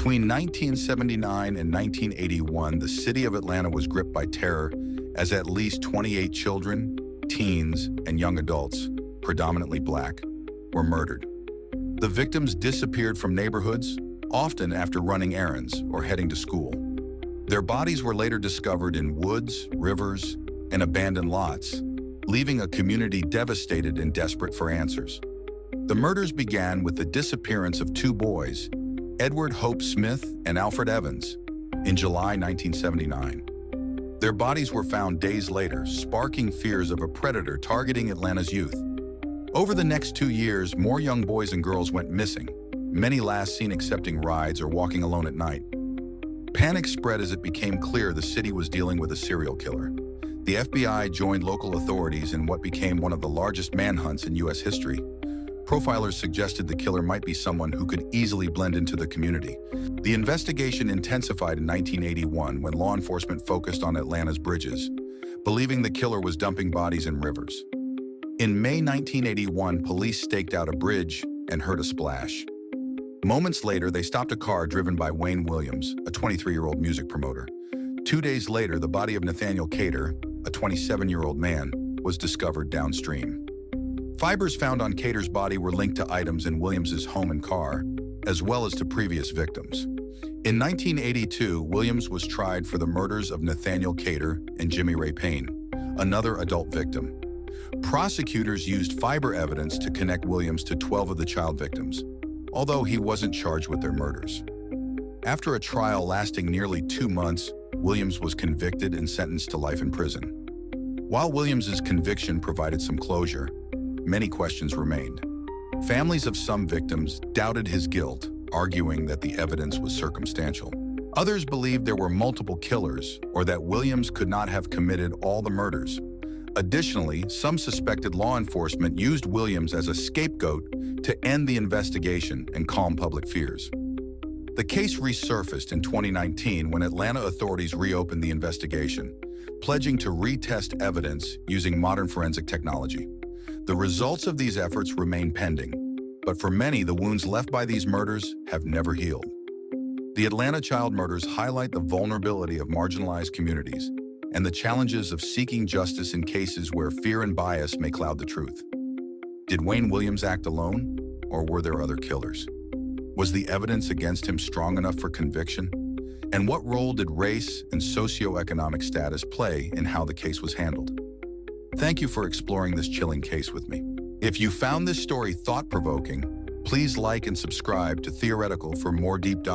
Between 1979 and 1981, the city of Atlanta was gripped by terror as at least 28 children, teens, and young adults, predominantly black, were murdered. The victims disappeared from neighborhoods, often after running errands or heading to school. Their bodies were later discovered in woods, rivers, and abandoned lots, leaving a community devastated and desperate for answers. The murders began with the disappearance of two boys, Edward Hope Smith and Alfred Evans, in July 1979. Their bodies were found days later, sparking fears of a predator targeting Atlanta's youth. Over the next 2 years, more young boys and girls went missing, many last seen accepting rides or walking alone at night. Panic spread as it became clear the city was dealing with a serial killer. The FBI joined local authorities in what became one of the largest manhunts in U.S. history. Profilers suggested the killer might be someone who could easily blend into the community. The investigation intensified in 1981 when law enforcement focused on Atlanta's bridges, believing the killer was dumping bodies in rivers. In May 1981, police staked out a bridge and heard a splash. Moments later, they stopped a car driven by Wayne Williams, a 23-year-old music promoter. 2 days later, the body of Nathaniel Cater, a 27-year-old man, was discovered downstream. Fibers found on Cater's body were linked to items in Williams's home and car, as well as to previous victims. In 1982, Williams was tried for the murders of Nathaniel Cater and Jimmy Ray Payne, another adult victim. Prosecutors used fiber evidence to connect Williams to 12 of the child victims, although he wasn't charged with their murders. After a trial lasting nearly 2 months, Williams was convicted and sentenced to life in prison. While Williams's conviction provided some closure, many questions remained. Families of some victims doubted his guilt, arguing that the evidence was circumstantial. Others believed there were multiple killers or that Williams could not have committed all the murders. Additionally, some suspected law enforcement used Williams as a scapegoat to end the investigation and calm public fears. The case resurfaced in 2019 when Atlanta authorities reopened the investigation, pledging to retest evidence using modern forensic technology. The results of these efforts remain pending, but for many, the wounds left by these murders have never healed. The Atlanta child murders highlight the vulnerability of marginalized communities and the challenges of seeking justice in cases where fear and bias may cloud the truth. Did Wayne Williams act alone, or were there other killers? Was the evidence against him strong enough for conviction? And what role did race and socioeconomic status play in how the case was handled? Thank you for exploring this chilling case with me. If you found this story thought-provoking, please like and subscribe to Theoretical for more deep dives.